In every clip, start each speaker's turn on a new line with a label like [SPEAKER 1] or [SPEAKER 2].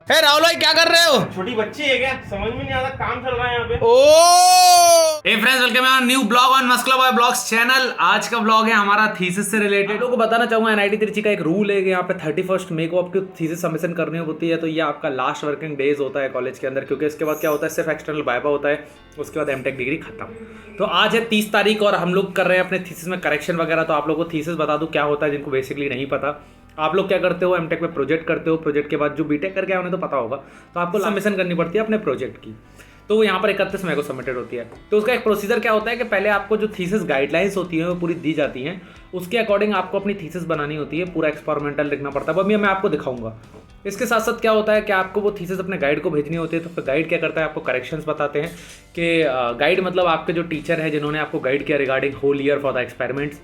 [SPEAKER 1] हे राहुल भाई क्या कर रहे हो?
[SPEAKER 2] छोटी बच्ची है क्या? समझ में नहीं आता, काम चल रहा है यहाँ पे।
[SPEAKER 1] ओ हे फ्रेंड्स, वेलकम है new blog on muscular boy blogs channel. आज का ब्लॉग है हमारा थीसिस से रिलेटेड। आप लोगों को बताना चाहूंगा एनआईटी त्रिची का एक रूल है कि यहाँ पे 31 मई को आपको थीसिस सबमिशन करनी होती है। तो ये आपका लास्ट वर्किंग डेज होता है कॉलेज के अंदर, क्योंकि इसके बाद क्या होता है, सिर्फ एक्सटर्नल वाइवा होता है, उसके बाद एमटेक डिग्री खत्म। तो आज है 30 तारीख और हम लोग कर रहे हैं अपने थीसिस में करेक्शन वगैरह। तो आप लोगों को थीसिस बता दूं क्या होता है जिनको बेसिकली नहीं पता। आप लोग क्या करते हो, एमटेक में प्रोजेक्ट करते हो, प्रोजेक्ट के बाद जो बीटेक करके आए उन्हें तो पता होगा, तो आपको सबमिशन करनी पड़ती है अपने प्रोजेक्ट की। तो वो यहाँ पर 31 मई को सबमिटेड होती है। तो उसका एक प्रोसीजर क्या होता है कि पहले आपको जो थीसिस गाइडलाइंस होती हैं वो पूरी दी जाती हैं, उसके अकॉर्डिंग आपको अपनी थीसिस बनानी होती है, पूरा एक्सपेरिमेंटल लिखना पड़ता है। वो भी मैं आपको दिखाऊंगा। इसके साथ साथ क्या होता है कि आपको वो थीसिस अपने गाइड को भेजनी होती है। तो फिर गाइड क्या करता है, आपको करेक्शंस बताते हैं कि गाइड मतलब आपके जो टीचर है जिन्होंने आपको गाइड किया regarding whole year for the experiments,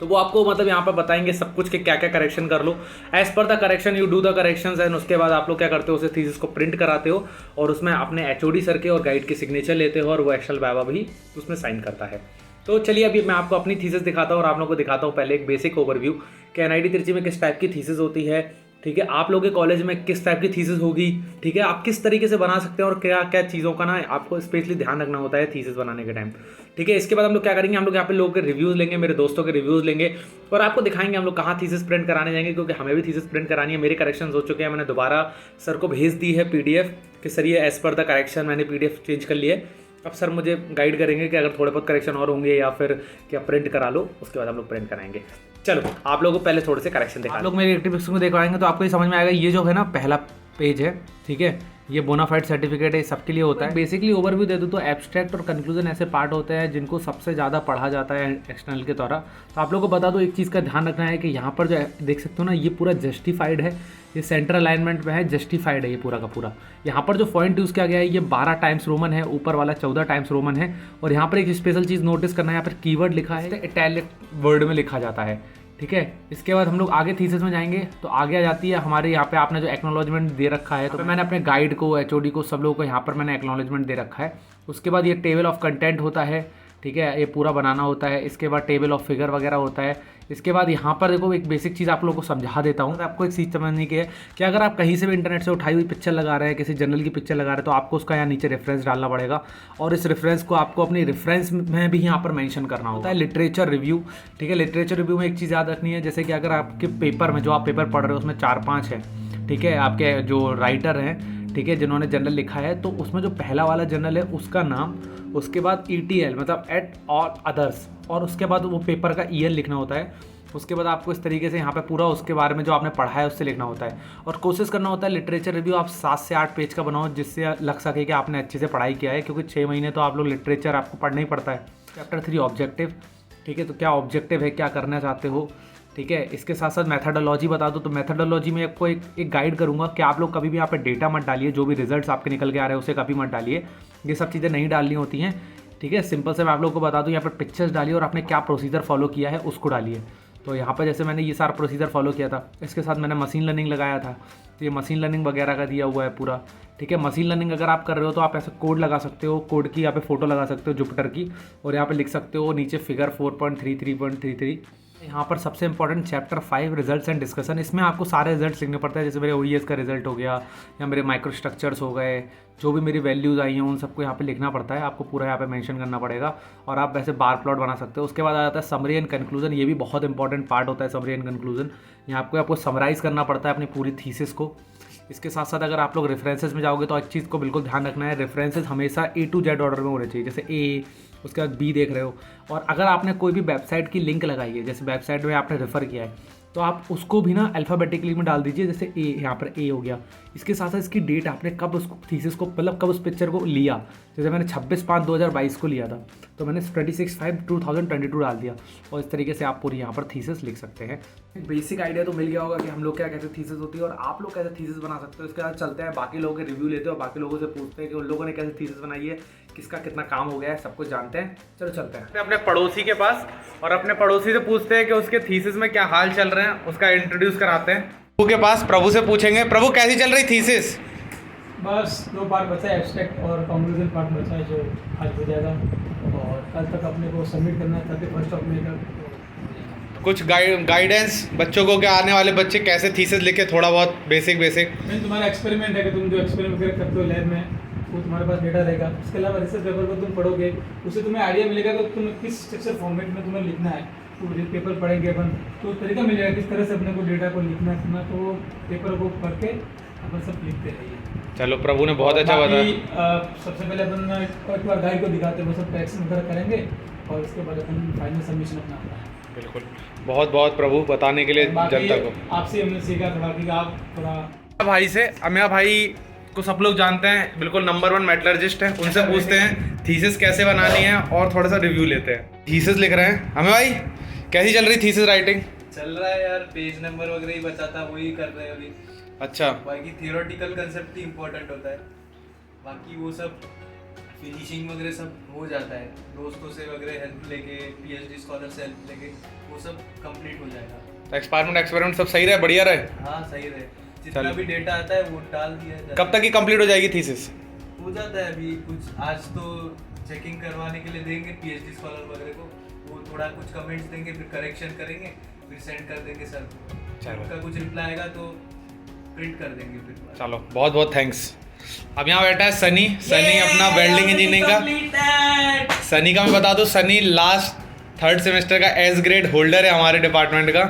[SPEAKER 1] तो वो आपको मतलब यहाँ पर बताएंगे सब कुछ कि क्या क्या करेक्शन कर लो। As per the correction you do the corrections and उसके बाद आप लोग क्या करते हो, उसे थीसिस को प्रिंट कराते हो और उसमें अपने एचओडी सर के और गाइड के सिग्नेचर लेते हो और वो एक्शनल वाइवा भी उसमें साइन करता है। तो चलिए अभी मैं आपको अपनी थीसिस दिखाता हूँ और आप लोगों को दिखाता हूँ पहले एक बेसिक ओवरव्यू कि एनआईटी त्रिची में किस टाइप की थीसिस होती है। ठीक है, आप लोगों के कॉलेज में किस टाइप की थीसिस होगी, ठीक है, आप किस तरीके से बना सकते हैं और क्या क्या चीज़ों का ना आपको स्पेशली ध्यान रखना होता है थीसिस बनाने के टाइम। ठीक है, इसके बाद हम लोग क्या करेंगे, हम लोग यहाँ पे लोगों के रिव्यूज़ लेंगे, मेरे दोस्तों के रिव्यूज़ लेंगे और आपको दिखाएंगे हम लोग कहाँ थीसिस प्रिंट कराने जाएंगे, क्योंकि हमें भी थीसिस प्रिंट करानी है। मेरे करेक्शन हो चुके हैं, मैंने दोबारा सर को भेज दी है पीडीएफ कि सर ये एज पर द करेक्शन मैंने पीडीएफ चेंज कर लिया है। अब सर मुझे गाइड करेंगे कि अगर थोड़े बहुत करेक्शन और होंगे या फिर क्या प्रिंट करा लो, उसके बाद हम लोग प्रिंट कराएंगे। चलो आप लोगों को पहले थोड़े से करेक्शन दिखा, आप लोग मेरी एक्टिविटीज को देखवाएंगे तो आपको ये समझ में आएगा। ये जो है ना पहला पेज है, ठीक है, ये बोनाफाइड सर्टिफिकेट है, सबके लिए होता है। बेसिकली ओवरव्यू दे दूँ तो एब्स्ट्रैक्ट और कंक्लूजन ऐसे पार्ट होते हैं जिनको सबसे ज़्यादा पढ़ा जाता है एक्सटर्नल के द्वारा। तो आप लोगों को बता दो एक चीज़ का ध्यान रखना है कि यहाँ पर जो देख सकते हो ना, ये पूरा जस्टिफाइड है, ये सेंटर अलाइनमेंट में है, जस्टिफाइड है ये पूरा का पूरा। यहाँ पर जो फॉन्ट यूज़ किया गया है ये 12 टाइम्स रोमन है, ऊपर वाला 14 टाइम्स रोमन है। और यहाँ पर एक स्पेशल चीज़ नोटिस करना है, यहाँ पर कीवर्ड लिखा है, इटैलिक वर्ड में लिखा जाता है। ठीक है, इसके बाद हम लोग आगे थीसिस में जाएंगे तो आगे आ जाती है हमारे यहाँ पे आपने जो एक्नॉलेजमेंट दे रखा है, तो मैंने अपने गाइड को, एचओडी को, सब लोगों को यहाँ पर मैंने एक्नॉलेजमेंट दे रखा है। उसके बाद ये टेबल ऑफ कंटेंट होता है, ठीक है, ये पूरा बनाना होता है। इसके बाद टेबल ऑफ फिगर वगैरह होता है। इसके बाद यहाँ पर देखो एक बेसिक चीज़ आप लोगों को समझा देता हूँ। आपको एक चीज़ समझने की है कि अगर आप कहीं से भी इंटरनेट से उठाई हुई पिक्चर लगा रहे हैं, किसी जनरल की पिक्चर लगा रहे हैं, तो आपको उसका यहाँ नीचे रेफरेंस डालना पड़ेगा और इस रेफरेंस को आपको अपनी रेफरेंस में भी यहाँ पर मेंशन करना होता है। लिटरेचर रिव्यू, ठीक है, लिटरेचर रिव्यू में एक चीज़ याद रखनी है, जैसे कि अगर आपके पेपर में जो आप पेपर पढ़ रहे हो उसमें 4-5 है, ठीक है, आपके जो राइटर हैं, ठीक है, जिन्होंने जनरल लिखा है, तो उसमें जो पहला वाला जनरल है उसका नाम, उसके बाद ETL मतलब एट और अदर्स, और उसके बाद वो पेपर का ईयर लिखना होता है। उसके बाद आपको इस तरीके से यहाँ पे पूरा उसके बारे में जो आपने पढ़ा है उससे लिखना होता है और कोशिश करना होता है लिटरेचर रिव्यू आप 7 से 8 पेज का बनाओ, जिससे लग सके कि आपने अच्छे से पढ़ाई किया है, क्योंकि 6 महीने तो आप लोग लिटरेचर आपको पढ़ना ही पड़ता है। चैप्टर 3 ऑब्जेक्टिव, ठीक है, तो क्या ऑब्जेक्टिव है, क्या करना चाहते हो, ठीक है। इसके साथ साथ मैथडोलॉजी बता दो, तो मैथडोलॉजी में आपको एक गाइड करूंगा कि आप लोग कभी भी यहाँ पे डेटा मत डालिए, जो भी रिजल्ट्स आपके निकल के आ रहे हैं उसे कभी मत डालिए, ये सब चीज़ें नहीं डालनी होती हैं, ठीक है। सिंपल से मैं आप लोगों को बता दूं, यहाँ पर पिक्चर्स डालिए और आपने क्या प्रोसीजर फॉलो किया है उसको डालिए। तो यहाँ पर जैसे मैंने ये सारा प्रोसीजर फॉलो किया था, इसके साथ मैंने मशीन लर्निंग लगाया था, तो ये मशीन लर्निंग वगैरह का दिया हुआ है पूरा, ठीक है। मशीन लर्निंग अगर आप कर रहे हो तो आप ऐसे कोड लगा सकते हो, कोड की यहाँ पे फोटो लगा सकते हो जुपिटर की, और यहाँ पे लिख सकते हो नीचे फिगर 4.33.33। यहाँ पर सबसे important chapter 5 results and discussion, इसमें आपको सारे रिजल्ट्स लिखने पड़ते हैं, जैसे मेरे OES का रिजल्ट हो गया या मेरे माइक्रो स्ट्रक्चर्स हो गए, जो भी मेरी वैल्यूज़ आई हैं उन सबको यहाँ पे लिखना पड़ता है, आपको पूरा यहाँ पे मेंशन करना पड़ेगा और आप वैसे बार प्लॉट बना सकते हो। उसके बाद आ जाता है समरी एंड कंक्लूजन, ये भी बहुत इंपॉर्टेंट पार्ट होता है समरी एंड कंक्लूजन। यहाँ आपको समराइज़ करना पड़ता है अपनी पूरी थीसिस को। इसके साथ साथ अगर आप लोग रेफरेंसेस में जाओगे तो एक चीज़ को बिल्कुल ध्यान रखना है, रेफरेंसेस हमेशा A to Z ऑर्डर में होने चाहिए, जैसे A, उसके बाद B देख रहे हो, और अगर आपने कोई भी वेबसाइट की लिंक लगाई है, जैसे वेबसाइट में आपने रेफ़र किया है, तो आप उसको भी ना अल्फ़ाबेटिकली में डाल दीजिए, जैसे A, यहाँ पर A हो गया। इसके साथ साथ इसकी डेट, आपने कब उस थीसिस को, मतलब कब उस पिक्चर को लिया, जैसे मैंने 26/5/2022 को लिया था, तो मैंने 26/5/2022 डाल दिया, और इस तरीके से आप पूरी यहाँ पर थीसिस लिख सकते हैं। बेसिक आइडिया तो मिल गया होगा कि हम लोग क्या कैसे थीसिस होती है और आप लोग कैसे थीसिस बना सकते हो। इसके बाद चलते हैं बाकी लोगों के रिव्यू लेते हो, बाकी लोगों से पूछते हैं कि उन लोगों ने कैसे थीसिस बनाई है, किसका कितना काम हो गया है, सब कुछ जानते हैं। चलो चलते हैं अपने पड़ोसी के पास और अपने पड़ोसी से पूछते हैं कि उसके थीसिस में क्या हाल चल रहे हैं, उसका इंट्रोड्यूस कराते हैं। प्रभु के पास, प्रभु से पूछेंगे, प्रभु कैसी चल रही थीसिस?
[SPEAKER 3] बस 2 पार्ट बचा है, एब्स्ट्रैक्ट और कंक्लूजन पार्ट बचा है, जो आज हो जाएगा और कल तक अपने को सबमिट करना है 31 मई तक।
[SPEAKER 1] कुछ गाइडेंस बच्चों को, क्या आने वाले बच्चे कैसे थीसिस लिखे, थोड़ा बहुत बेसिक
[SPEAKER 3] मैं तुम्हारा एक्सपेरिमेंट है कि तुम जो एक्सपेरिमेंट वगैरह करते हो लैब में, वो तुम्हारे पास डेटा रहेगा। उसके अलावा रिसर्च पेपर को तुम पढ़ोगे, उससे तुम्हें आइडिया मिलेगा कि तुम्हें किस स्ट्रक्चर फॉर्मेट में तुम्हें लिखना है। तो पेपर पढ़ेंगे अपन तो तरीका मिल जाएगा किस तरह से अपने को डेटा को लिखना है, तो पेपर को पढ़ के अपन सब लिखते रहिए।
[SPEAKER 1] चलो, प्रभु ने बहुत अच्छा बताया।
[SPEAKER 3] सबसे पहले अपन एक बार गाइड को दिखाते हैं, वो सब करेक्शन वगैरह करेंगे और उसके बाद अपन फाइनल सबमिशन अपना आता है।
[SPEAKER 1] बिल्कुल, बहुत बहुत प्रभु बताने के लिए जनता को।
[SPEAKER 3] आपसे हमने सीखा थोड़ा कि आप थोड़ा
[SPEAKER 1] भाई से, अमिया भाई को सब लोग जानते हैं, बिल्कुल नंबर 1 मेटलर्जिस्ट हैं। उनसे पूछते हैं थीसिस कैसे बनानी है और थोड़ा सा रिव्यू लेते हैं। थीसिस लिख रहे हैं अमिया भाई, कैसी चल रही थीसिस राइटिंग?
[SPEAKER 4] चल रहा है यार, पेज नंबर वगैरह ही बताता, वही कर रहे हैं अभी।
[SPEAKER 1] अच्छा,
[SPEAKER 4] बाकी थियोरेटिकल कंसेप्ट ही इम्पोर्टेंट होता है, बाकी वो सब फिनिशिंग वगैरह सब हो जाता है। दोस्तों से वगैरह हेल्प लेके, पीएचडी स्कॉलर से हेल्प लेके वो सब कंप्लीट हो जाएगा।
[SPEAKER 1] तो एक्सपेरिमेंट सब सही रहे, बढ़िया रहे?
[SPEAKER 4] हाँ सही रहे, जितना भी डेटा आता है वो डाल दिया जाता है।
[SPEAKER 1] कब तक ही कंप्लीट हो जाएगी थीसिस?
[SPEAKER 4] हो जाता है अभी कुछ, आज तो चेकिंग करवाने के लिए देंगे पीएचडी स्कॉलर वगैरह को, वो थोड़ा कुछ कमेंट्स देंगे, फिर करेक्शन करेंगे, फिर सेंड कर देंगे सर को।
[SPEAKER 1] चलो,
[SPEAKER 4] उनका कुछ रिप्लाई आएगा तो प्रिंट कर देंगे फिर।
[SPEAKER 1] चलो बहुत बहुत थैंक्स। अब यहाँ बैठा है सनी अपना वेल्डिंग इंजीनियरिंग का। सनी का मैं बता दूं, सनी लास्ट 3rd सेमेस्टर का एस ग्रेड होल्डर है हमारे डिपार्टमेंट का।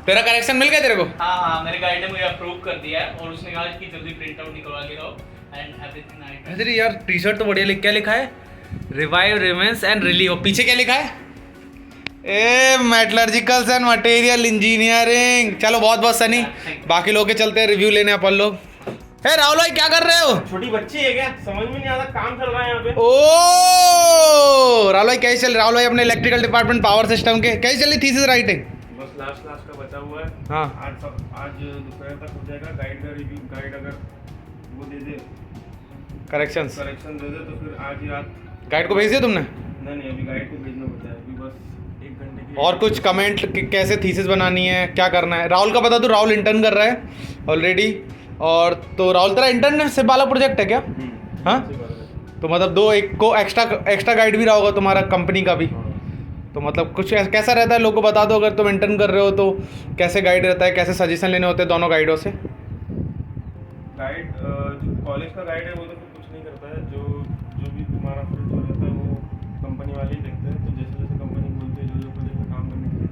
[SPEAKER 1] तेरा करेक्शन मिल गया तेरे को?
[SPEAKER 5] हाँ, मेरे गाइड ने मुझे अप्रूव कर दिया है और उसने कहा कि जल्दी प्रिंट आउट निकलवा के लाओ एंड एवरीथिंग नाइट।
[SPEAKER 1] अरे यार, टी शर्ट तो बढ़िया क्या लिखा है? Revive, remains and relieve. पीछे क्या लिखा है? ए मेटलर्जिकल्स एंड मटेरियल इंजीनियरिंग। चलो बहुत बहुत सनी, बाकी लोग के चलते हैं रिव्यू लेने अपन लोग। हे राहुल भाई, क्या कर रहे हो?
[SPEAKER 2] छोटी बच्ची है क्या, समझ में नहीं आता, काम चल रहा है यहाँ पे।
[SPEAKER 1] ओ राहुल भाई, कैसे चल? राहुल भाई अपने इलेक्ट्रिकल डिपार्टमेंट पावर सिस्टम के, कैसे चल रही थीसिस राइटिंग?
[SPEAKER 2] बस लास्ट का बचा हुआ है।
[SPEAKER 1] हाँ,
[SPEAKER 2] आज दोपहर तक हो जाएगा। गाइड का रिव्यू, गाइड अगर वो दे दे,
[SPEAKER 1] करेक्शन
[SPEAKER 2] दे दे तो फिर आज ही रात।
[SPEAKER 1] गाइड को भेज दिया तुमने?
[SPEAKER 2] नहीं, अभी गाइड को भेजना होता है, अभी बस 1 घंटे की।
[SPEAKER 1] और कुछ कमेंट कैसे थीसिस बनानी है, क्या करना है? राहुल का बता दो, राहुल इंटर्न कर रहा है ऑलरेडी। और तो राहुल, तेरा इंटर्न से वाला प्रोजेक्ट है क्या? हाँ, तो मतलब एक को एक्स्ट्रा गाइड भी रहा होगा तुम्हारा कंपनी का भी। तो मतलब कुछ कैसा रहता है, लोगों को बता दो, अगर तुम इंटर्न कर रहे हो तो कैसे गाइड रहता है, कैसे सजेशन लेने होते हैं दोनों गाइडों से?
[SPEAKER 2] गाइड जो कॉलेज का गाइड है वो तो कुछ नहीं करता है, जो भी तुम्हारा फिर जो रहता है वो कंपनी वाले ही देखते हैं। तो जैसे जैसे कंपनी बोलती है जो प्रोजेक्ट में काम करने के लिए,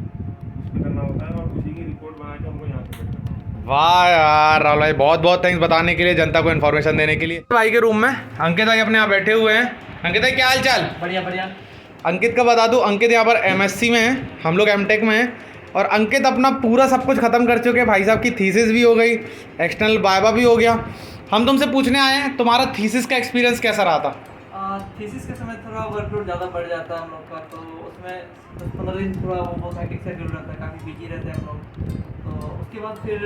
[SPEAKER 2] उस पर करना होता है और उसी की रिपोर्ट बना के हमको यहाँ से भेजना होता है।
[SPEAKER 1] वाह यार राहुल भाई, बहुत बहुत थैंक्स बताने के लिए, जनता को इन्फॉर्मेशन देने के लिए। भाई के रूम में अंकित भाई अपने यहाँ बैठे हुए हैं। अंकित भाई क्या हाल चाल?
[SPEAKER 5] बढ़िया बढ़िया।
[SPEAKER 1] अंकित का बता दूं, अंकित यहाँ पर एमएससी में है, हम लोग एमटेक में हैं। और अंकित अपना पूरा सब कुछ ख़त्म कर चुके हैं। भाई साहब की थीसिस भी हो गई, एक्सटर्नल वाइवा भी हो गया। हम तुमसे पूछने आए हैं, तुम्हारा थीसिस का एक्सपीरियंस कैसा रहा था?
[SPEAKER 5] थीसिस के समय थोड़ा वर्कलोड ज़्यादा बढ़ जाता है हम लोग का, तो उसमें 10-15 दिन थोड़ा वो बहुत हेक्टिक शेड्यूल रहता है, काफ़ी बिजी रहते हैं हम लोग। तो उसके बाद फिर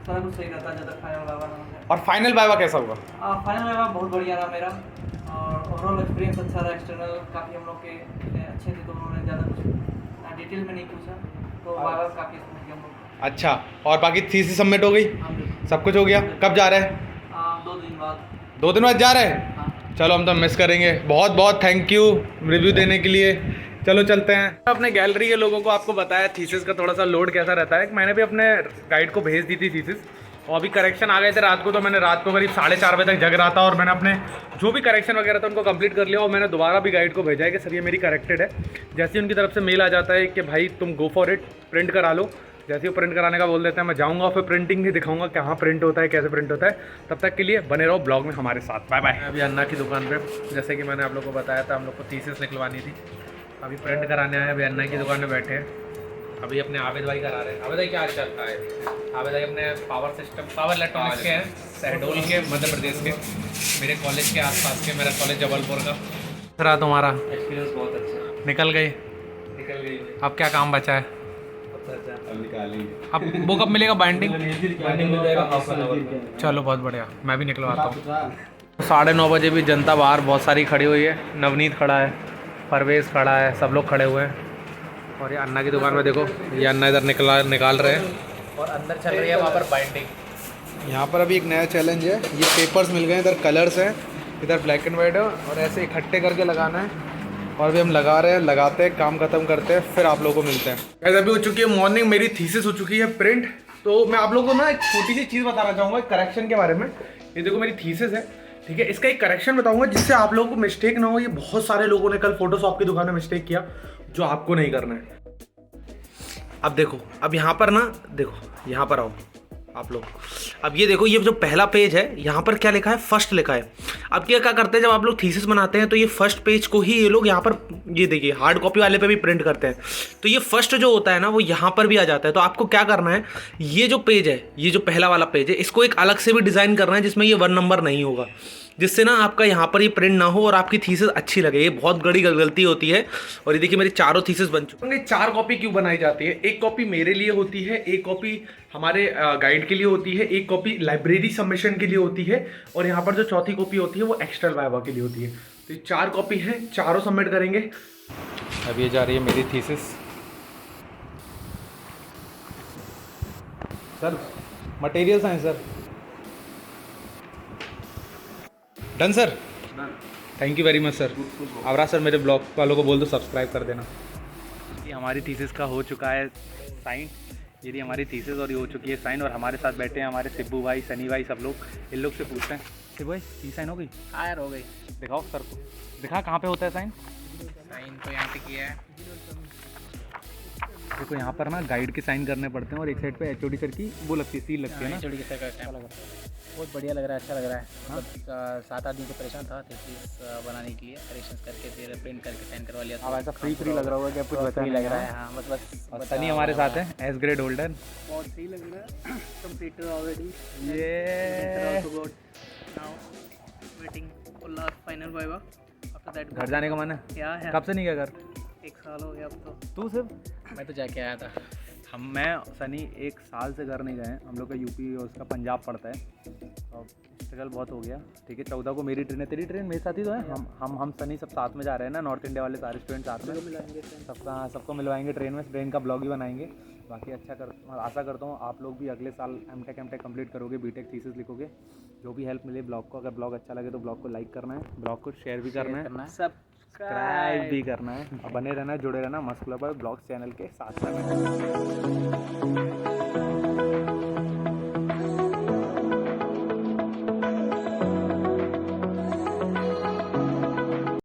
[SPEAKER 5] सारा कुछ सही रहता है, ज़्यादा फाइनल वाइवा ना होता है।
[SPEAKER 1] और फाइनल वाइवा कैसा हुआ?
[SPEAKER 5] फाइनल वाइवा बहुत बढ़िया रहा मेरा, और ओवरऑल एक्सपीरियंस अच्छा रहा। एक्सटर्नल काफ़ी हम लोग के अच्छे थे, तो उन्होंने ज़्यादा कुछ डिटेल में नहीं पूछा, तो वाइवा काफ़ी समझ गया हम लोग।
[SPEAKER 1] अच्छा, और बाकी थीसिस सबमिट हो गई, सब कुछ हो गया? कब जा रहे हैं?
[SPEAKER 5] 2 दिन बाद।
[SPEAKER 1] 2 दिन बाद जा रहे हैं?
[SPEAKER 5] हाँ।
[SPEAKER 1] चलो, हम तो मिस करेंगे। बहुत बहुत थैंक यू रिव्यू देने के लिए। चलो चलते हैं। अपने गैलरी के लोगों को आपको बताया थीसिस का थोड़ा सा लोड कैसा रहता है। मैंने भी अपने गाइड को भेज दी थी थीसिस, और अभी करेक्शन आ गए थे रात को, तो मैंने रात को करीब 4:30 बजे तक जग रहा था और मैंने अपने जो भी करेक्शन वगैरह था उनको कंप्लीट कर लिया। और मैंने दोबारा भी गाइड को भेजा है कि सर ये मेरी करेक्टेड है। जैसे ही उनकी तरफ से मेल आ जाता है कि भाई तुम गो फॉर इट, प्रिंट करा लो, जैसे ही प्रिंट कराने का बोल देते हैं, मैं जाऊँगा फिर प्रिंटिंग भी दिखाऊंगा कहाँ प्रिंट होता है, कैसे प्रिंट होता है। तब तक के लिए बने रहो ब्लॉग में हमारे साथ। Bye bye. अभी अन्ना की दुकान पे, जैसे कि मैंने आप लोग को बताया था, हम लोग को थीसिस निकलवानी थी, अभी प्रिंट कराने आए। अभी अन्ना की दुकान में बैठे हैं, अभी अपने आबिद भाई करा रहे हैं। आबिद भाई क्या हाल चलता है? आबिद भाई अपने पावर इलेक्ट्रॉनिक्स के हैं, शहडोल के, मध्य प्रदेश के, मेरे कॉलेज के आसपास के। मेरा कॉलेज जबलपुर का रहा। तुम्हारा
[SPEAKER 4] एक्सपीरियंस बहुत अच्छा
[SPEAKER 1] निकल गई? अब क्या काम बचा है? अब वो कब मिलेगा बाइंडिंग? चलो बहुत बढ़िया, मैं भी निकलवाता हूँ। 9:30 बजे भी जनता बाहर बहुत सारी खड़ी हुई है। नवनीत खड़ा है, परवेज़ खड़ा है, सब लोग खड़े हुए हैं। और ये अन्ना की दुकान में देखो, ये अन्ना इधर निकाल रहे हैं और अंदर चल रही है वहाँ पर बाइंडिंग। यहाँ पर अभी एक नया चैलेंज है, ये पेपर्स मिल गए हैं, इधर कलर्स हैं, इधर ब्लैक एंड वाइट है, और ऐसे इकट्ठे करके लगाना है और अभी हम लगा रहे हैं, लगाते हैं, काम खत्म करते हैं, फिर आप लोगों को मिलते हैं। गाइस अभी हो चुकी है मॉर्निंग, मेरी थीसिस हो चुकी है प्रिंट। तो मैं आप लोगों को ना एक छोटी सी चीज़ बताना चाहूँगा करेक्शन के बारे में। ये देखो मेरी थीसिस है, ठीक है। इसका एक करेक्शन बताऊँगा जिससे आप लोगों को मिस्टेक ना हो। ये बहुत सारे लोगों ने कल फोटोशॉप की दुकान में मिस्टेक किया, जो आपको नहीं करना है। अब देखो, अब यहाँ पर ना देखो, यहाँ पर आओ आप लोग। अब ये देखो, ये जो पहला पेज है यहाँ पर क्या लिखा है, फर्स्ट लिखा है। अब क्या करते हैं जब आप लोग थीसिस बनाते हैं तो ये फर्स्ट पेज को ही ये लोग यहाँ पर, ये देखिए हार्ड कॉपी वाले पे भी प्रिंट करते हैं, तो ये फर्स्ट जो होता है ना वो यहाँ पर भी आ जाता है। तो आपको क्या करना है, ये जो पेज है, ये जो पहला वाला पेज है, इसको एक अलग से भी डिज़ाइन करना है जिसमें ये 1 नंबर नहीं होगा, जिससे ना आपका यहाँ पर ये प्रिंट ना हो और आपकी थीसिस अच्छी लगे। ये बहुत बड़ी गलती होती है। और ये देखिए मेरी चारों थीसिस बन चुकी हैं। 4 कॉपी क्यों बनाई जाती है, एक कॉपी मेरे लिए होती है, एक कॉपी हमारे गाइड के लिए होती है, एक कॉपी लाइब्रेरी सबमिशन के लिए होती है, और यहाँ पर जो चौथी कॉपी होती है वो एक्स्टर्नल वाइवा के लिए होती है। तो ये 4 कॉपी हैं, चारों सबमिट करेंगे। अब ये जा रही है मेरी thesis. Sir material science sir, done sir, thank you very much sir. आवरा सर मेरे ब्लॉग वालों को बोल दो सब्सक्राइब कर देना। ये हमारी थीसिस का हो चुका है साइन, ये हमारी थीसिस और ये हो चुकी है साइन। और हमारे साथ बैठे हैं हमारे सिब्बू भाई, सनी भाई, सब लोग। इन लोग से पूछते हैं, सिब्बू भाई ये साइन हो गई?
[SPEAKER 5] हाँ यार हो गई।
[SPEAKER 1] दिखाओ सर को, दिखा कहाँ पे होता है साइन।
[SPEAKER 5] साइन तो यहाँ पे किया है।
[SPEAKER 1] देखो यहाँ पर ना गाइड के साइन करने पड़ते हैं और एक साइड पे एचओडी सर की वो लगती है, सील लगती है ना।
[SPEAKER 5] HOD के साथ करते हैं। बहुत बढ़िया लग रहा है, अच्छा लग रहा है। मतलब 7 आदमी को परेशान था थीसिस बनाने के लिए, करेक्शंस करके फिर प्रिंट करके साइन करवा लिया।
[SPEAKER 1] अब ऐसा फ्री लग रहा होगा कि कुछ बता
[SPEAKER 5] फ्री
[SPEAKER 1] नहीं
[SPEAKER 5] लग रहा है। हाँ बस
[SPEAKER 1] और सनी हमारे साथ है, एस ग्रेड होल्डर।
[SPEAKER 5] बहुत सही लग रहा है। Completed already.
[SPEAKER 1] ये
[SPEAKER 5] now waiting for last final viva. After that
[SPEAKER 1] घर जाने का मन है?
[SPEAKER 5] क्या है,
[SPEAKER 1] कब से नहीं गया घर?
[SPEAKER 5] 1 साल हो गया अब तो।
[SPEAKER 1] तू सिर्फ?
[SPEAKER 5] मैं तो जाके आया था।
[SPEAKER 1] मैं सनी 1 साल से घर नहीं गए हैं। हम लोग का यूपी और उसका पंजाब पड़ता है। अब स्ट्रगल बहुत हो गया, ठीक है। 14 को मेरी ट्रेन है, तेरी ट्रेन मेरे साथ ही तो है। हम सनी सब साथ में जा रहे हैं ना, नॉर्थ इंडिया वाले सारे स्टूडेंट साथ में मिलाएंगे। सबको मिलवाएंगे ट्रेन में, ट्रेन का ब्लॉग ही बनाएंगे। बाकी आशा करता हूँ आप लोग भी अगले साल एमटेक कंप्लीट करोगे, बीटेक थीसिस लिखोगे। जो भी हेल्प मिले ब्लॉग को, अगर ब्लॉग अच्छा लगे तो ब्लॉग को लाइक करना है, ब्लॉग को शेयर भी करना है, सब्सक्राइब भी करना है। और बने रहना, जुड़े रहना मस्त क्लब ब्लॉग्स चैनल के साथ में।